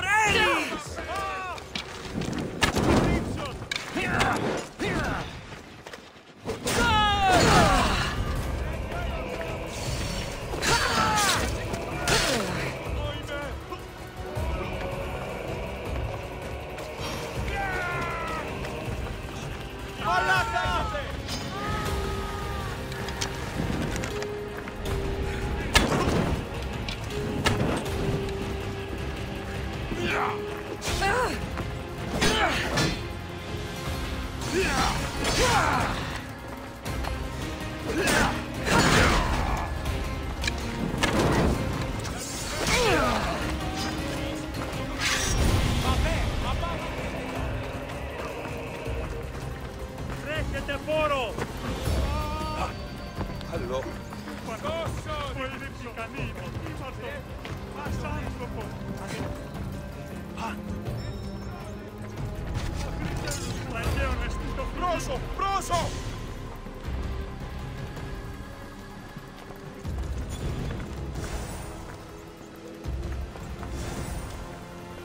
For Ares!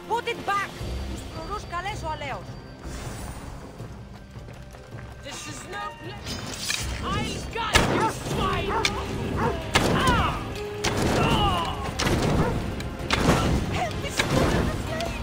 Put it back! Τους προρούς καλές ο αλέος. This is no place. I'll gut you, swine! Help me smoke the flame!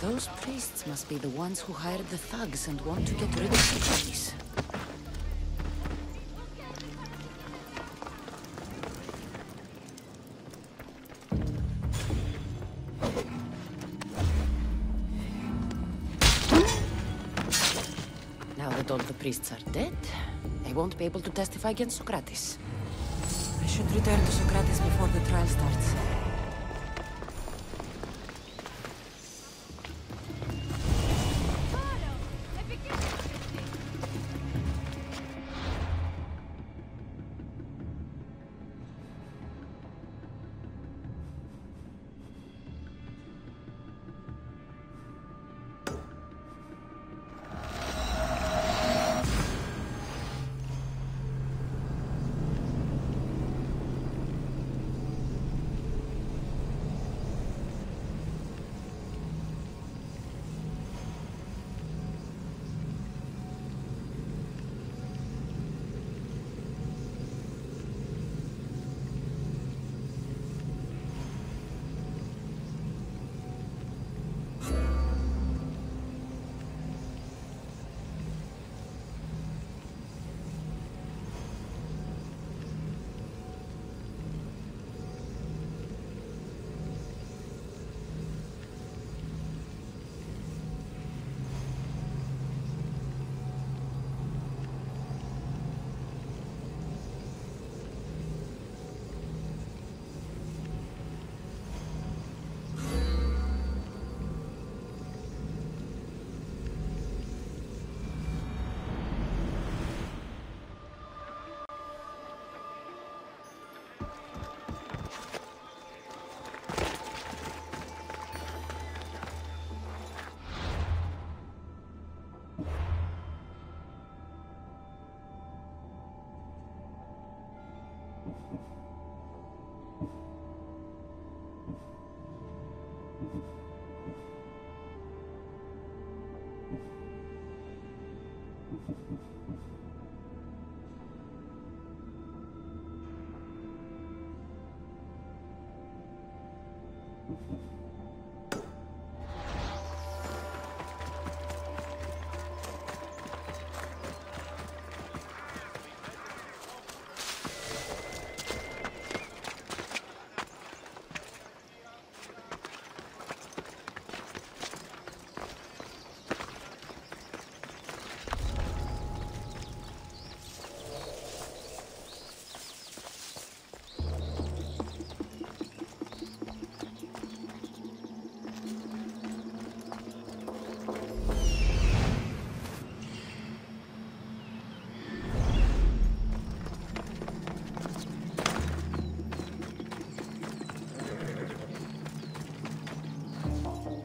Those priests must be the ones who hired the thugs and want to get rid of the bodies. Now that all the priests are dead, they won't be able to testify against Socrates. I should return to Socrates before the trial starts.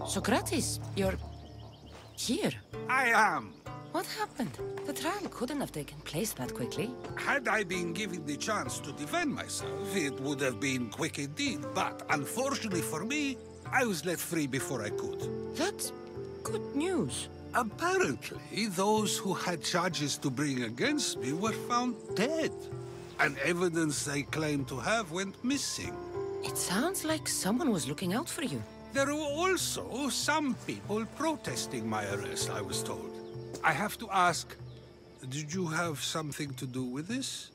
Socrates, you're here. I am. What happened? The trial couldn't have taken place that quickly. Had I been given the chance to defend myself, it would have been quick indeed. But unfortunately for me, I was let free before I could. That's good news. Apparently, those who had charges to bring against me were found dead. And evidence they claimed to have went missing. It sounds like someone was looking out for you. There were also some people protesting my arrest, I was told. I have to ask, did you have something to do with this?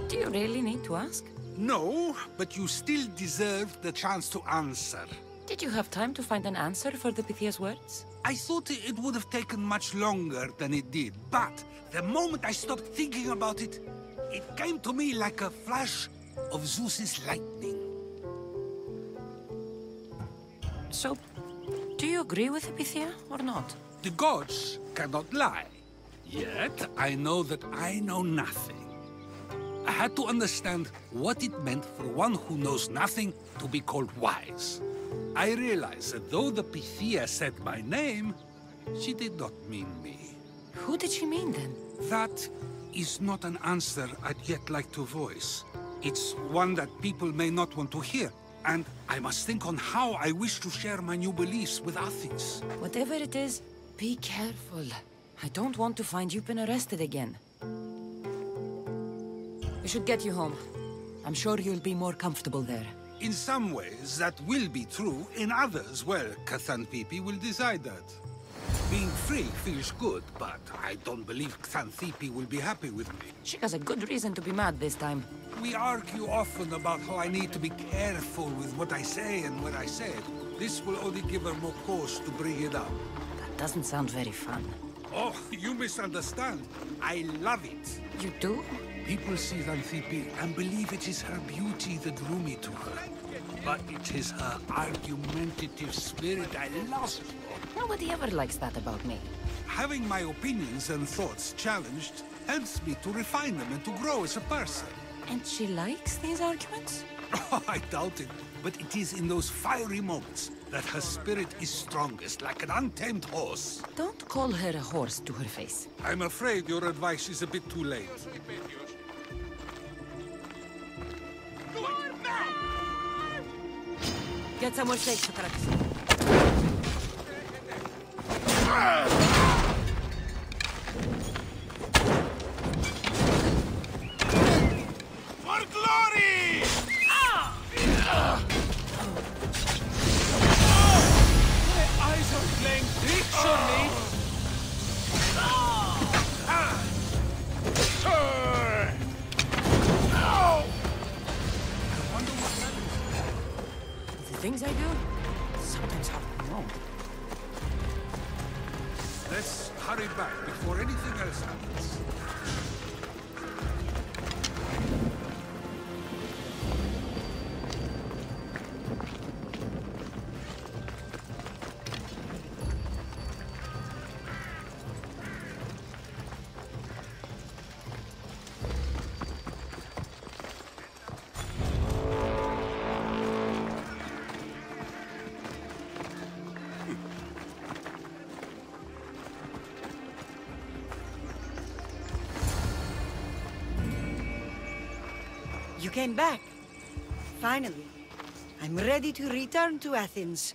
Do you really need to ask? No, but you still deserve the chance to answer. Did you have time to find an answer for the Pythia's words? I thought it would have taken much longer than it did, but the moment I stopped thinking about it, it came to me like a flash of Zeus's lightning. So, do you agree with Pythia or not? The gods cannot lie. Yet, I know that I know nothing. I had to understand what it meant for one who knows nothing to be called wise. I realized that though the Pythia said my name, she did not mean me. Who did she mean then? That is not an answer I'd yet like to voice. It's one that people may not want to hear. And I must think on how I wish to share my new beliefs with Athens. Whatever it is, be careful. I don't want to find you've been arrested again. We should get you home. I'm sure you'll be more comfortable there. In some ways, that will be true. In others, well, Xanthippe will decide that. Being free feels good, but I don't believe Xanthippe will be happy with me. She has a good reason to be mad this time. We argue often about how I need to be careful with what I say and what I said. This will only give her more cause to bring it up. That doesn't sound very fun. Oh, you misunderstand. I love it. You do? People see Xanthippe and believe it is her beauty that drew me to her. But it is her argumentative spirit I lost for. Nobody ever likes that about me. Having my opinions and thoughts challenged helps me to refine them and to grow as a person. And she likes these arguments? Oh, I doubt it. But it is in those fiery moments that her spirit is strongest, like an untamed horse. Don't call her a horse to her face. I'm afraid your advice is a bit too late. Get some more steak, Socrates. For glory! My eyes are playing tricks on me! The things I do, sometimes hard to know. Let's hurry back before anything else happens. You came back. Finally. I'm ready to return to Athens.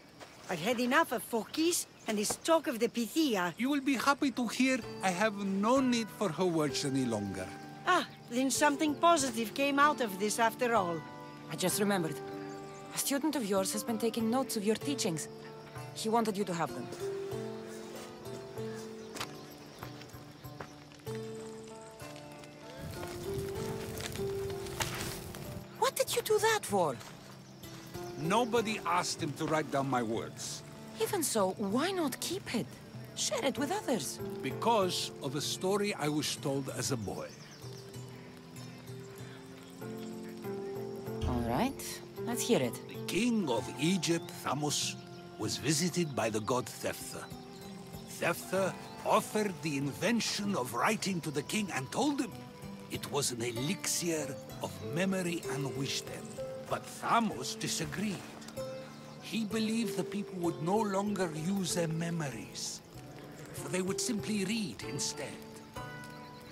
I've had enough of Phokis and this talk of the Pythia. You will be happy to hear I have no need for her words any longer. Ah, then something positive came out of this after all. I just remembered. A student of yours has been taking notes of your teachings. He wanted you to have them. What did you do that for? Nobody asked him to write down my words. Even so, why not keep it? Share it with others. Because of a story I was told as a boy. All right, let's hear it. The king of Egypt, Thamos, was visited by the god Thephtha. Thephtha offered the invention of writing to the king and told him it was an elixir of memory and wisdom. But Thamos disagreed. He believed the people would no longer use their memories, for they would simply read instead.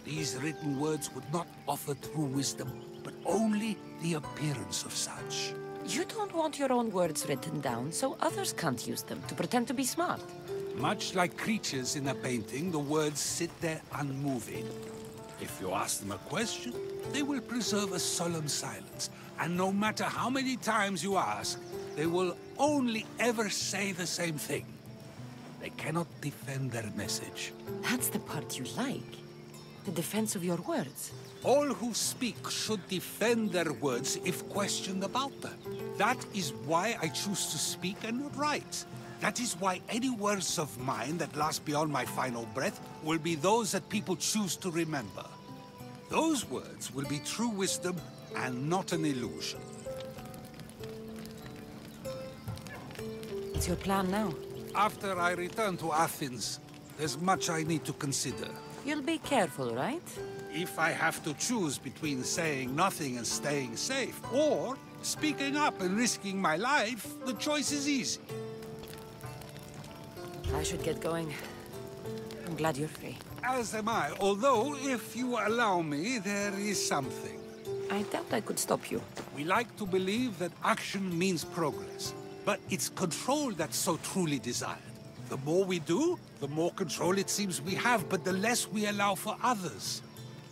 These written words would not offer true wisdom, but only the appearance of such. You don't want your own words written down, so others can't use them to pretend to be smart. Much like creatures in a painting, the words sit there unmoving. If you ask them a question, they will preserve a solemn silence. And no matter how many times you ask, they will only ever say the same thing. They cannot defend their message. That's the part you like. The defense of your words. All who speak should defend their words if questioned about them. That is why I choose to speak and not write. That is why any words of mine that last beyond my final breath will be those that people choose to remember. Those words will be true wisdom and not an illusion. What's your plan now? After I return to Athens, there's much I need to consider. You'll be careful, right? If I have to choose between saying nothing and staying safe, or speaking up and risking my life, the choice is easy. I should get going. I'm glad you're free. As am I, although, if you allow me, there is something. I doubt I could stop you. We like to believe that action means progress, but it's control that's so truly desired. The more we do, the more control it seems we have, but the less we allow for others.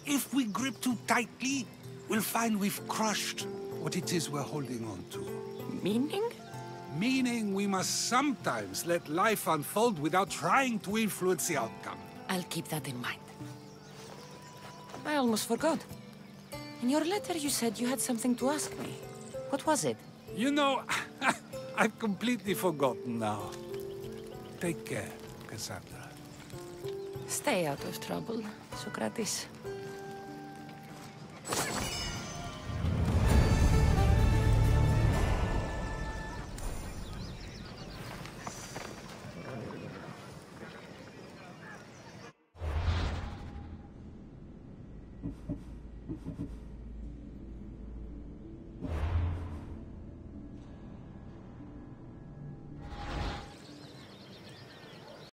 If we grip too tightly, we'll find we've crushed what it is we're holding on to. Meaning? Meaning we must sometimes let life unfold without trying to influence the outcome. I'll keep that in mind. I almost forgot. In your letter you said you had something to ask me. What was it? You know, I've completely forgotten now. Take care, Cassandra. Stay out of trouble, Socrates.